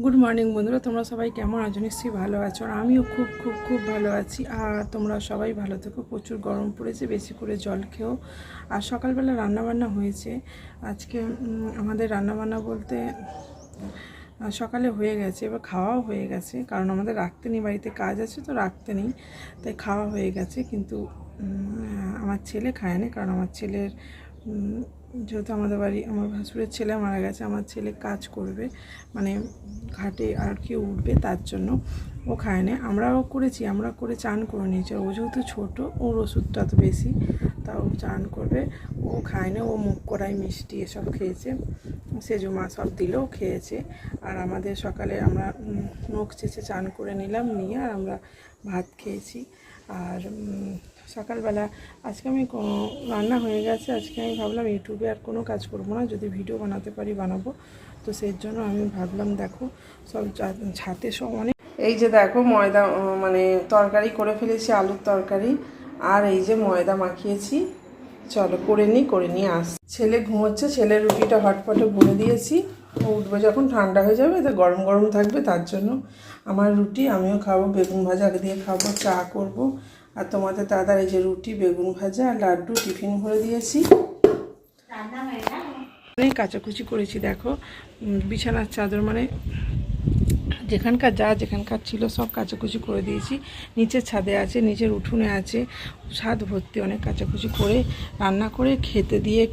Good morning বন্ধুরা, তোমরা সবাই কেমন আছো? নিশ্চয়ই ভালো আছো। আর আমিও খুব খুব খুব ভালো আছি। আর তোমরা সবাই ভালো থেকো। প্রচুর গরম পড়েছে, বেশি করে জল খেও। আর সকালবেলা রান্নাবান্না হয়েছে আজকে। আমাদের রান্নাবান্না বলতে সকালে হয়ে গেছে, এবার খাওয়াও হয়ে গেছে, কারণ আমাদের রাখতে নেই, বাড়িতে কাজ আছে তো রাখতে নেই, তাই খাওয়া হয়ে গেছে। কিন্তু আমার ছেলে খায় না, কারণ আমার ছেলের যেহেতু আমাদের বাড়ি আমার ভাসুরের ছেলে মারা গেছে, আমার ছেলে কাজ করবে, মানে ঘাটে আর কি উঠবে, তার জন্য ও খায় না। আমরাও করেছি, আমরা করে চান করে নিয়েছি। ও যেহেতু ছোটো, ওর ওষুধটা তো বেশি, তাও চান করবে। ও খায় না, ও মুখ কড়াই মিষ্টি এসব খেয়েছে, সেজো মা সব দিলেও খেয়েছে। আর আমাদের সকালে আমরা নখ চেঁচে চান করে নিলাম, নিয়ে আর আমরা ভাত খেয়েছি। আর সকালবেলা আজকে আমি রান্না হয়ে গেছে। আজকে আমি ভাবলাম ইউটিউবে আর কোনো কাজ করবো না, যদি ভিডিও বানাতে পারি বানাবো। তো সেই জন্য আমি ভাবলাম, দেখো সব ছাতে সব অনেক, এই যে দেখো ময়দা, মানে তরকারি করে ফেলেছি, আলুর তরকারি। আর এই যে ময়দা মাখিয়েছি, চলো করে নিয়ে আস। ছেলে ঘুমোচ্ছে, ছেলের রুটিটা হটপটে ভরে দিয়েছি, ও উঠবে যখন ঠান্ডা হয়ে যাবে, তো গরম গরম থাকবে, তার জন্য আমার রুটি আমিও খাবো, বেগুন ভাজা দিয়ে খাবো, চা করব। আর তোমাদের দাদার এই যে রুটি, বেগুন ভাজা আর লাড্ডু টিফিন ভরে দিয়েছি। অনেক কাচাকুচি করেছি, দেখো বিছানার চাদর, মানে যেখানকার ছিল সব কাচাকুচি করে দিয়েছি। নিচের ছাদে আছে, নিচের উঠোনে আছে, ছাদ ভর্তি অনেক কাচাকুচি করে, রান্না করে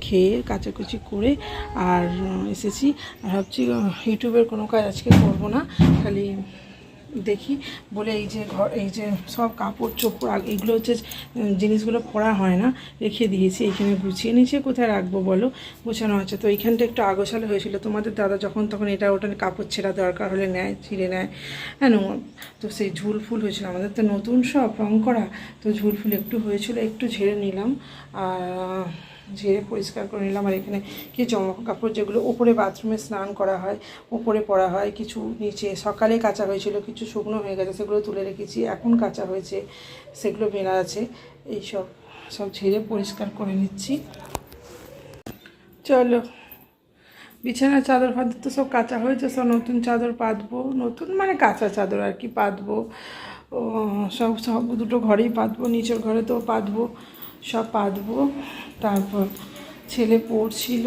খেয়ে কাচাকুচি করে আর এসেছি। আর ভাবছি ইউটিউবের কোনো কাজ আজকে করবো না, খালি দেখি বলে এই যে সব কাপড় চোপড় এগুলো হচ্ছে জিনিসগুলো পরা হয় না, রেখে দিয়েছি এখানে গুছিয়ে। নিচে কোথায় রাখবো বলো, গোছানো আছে তো। এইখানটা একটু আগোছালো হয়েছিল, তোমাদের দাদা যখন তখন এটা ওটা কাপড় ছেঁড়া দরকার হলে নেয়, ছিঁড়ে নেয়, হ্যাঁ। তো সেই ঝুল ফুল হয়েছিল, আমাদের তো নতুন সব রং করা, তো ঝুল ফুল একটু হয়েছিল, একটু ঝেড়ে নিলাম আর ঝেড়ে পরিষ্কার করে নিলাম। আর এখানে কিছু জামা কাপড় যেগুলো ওপরে বাথরুমে স্নান করা হয়, ওপরে পরা হয়, কিছু নিচে সকালে কাচা হয়েছিল, কিছু শুকনো হয়ে গেছে, সেগুলো তুলে রেখেছি, এখন কাচা হয়েছে, সেগুলো মেলা আছে। এইসব সব ঝেড়ে পরিষ্কার করে নিচ্ছি। চলো, বিছানার চাদর ফাদর তো সব কাচা হয়েছে, সব নতুন চাদর পাতবো, নতুন মানে কাঁচা চাদর আর কি পাতবো। সব দুটো ঘরেই পাতবো, নিচের ঘরে তো পাতবো, সব পাতবো। তারপর ছেলে পড়ছিল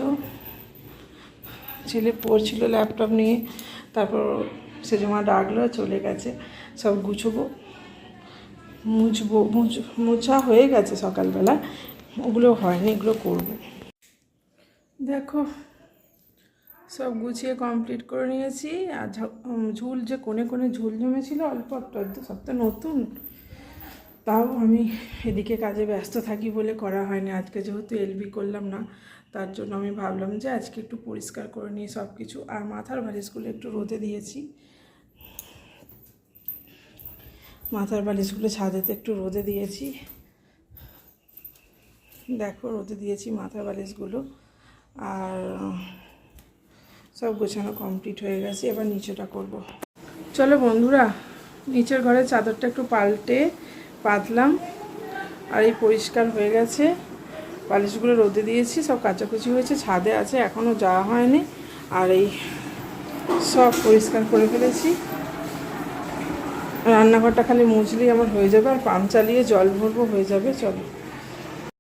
ল্যাপটপ নিয়ে, তারপর সেজমা ডাকলো, চলে গেছে। সব গুছবো, মোছা হয়ে গেছে সকালবেলা, ওগুলো হয়নি, এগুলো করবো। দেখো সব গুছিয়ে কমপ্লিট করে নিয়েছি। আর ঝুল যে কোণে কোণে ঝুল জমেছিল অল্প একটু, সব তো নতুন, তাও আমি এদিকে কাজে ব্যস্ত থাকি বলে করা হয়নি। আজকে যেহেতু এলবি করলাম না, তার জন্য আমি ভাবলাম যে আজকে একটু পরিষ্কার করে নিই সব কিছু। আর মাথার বালিশগুলো একটু রোদে দিয়েছি, মাথার বালিশগুলো ছাদেতে একটু রোদে দিয়েছি, দেখো রোদে দিয়েছি মাথার বালিশগুলো। আর সব গোছানো কমপ্লিট হয়ে গেছে, এবার নিচেটা করব। চলো বন্ধুরা, নিচের ঘরের চাদরটা একটু পাতলাম, আর এই পরিষ্কার হয়ে গেছে, বালিশগুলো রোদে দিয়েছি, সব কাচাকুচি হয়েছে, ছাদে আছে, এখনও যাওয়া হয়নি। আর এই সব পরিষ্কার করে ফেলেছি, রান্নাঘরটা খালি মুছলেই আমার হয়ে যাবে, আর পাম্প চালিয়ে জল ভরবো, হয়ে যাবে। চলো।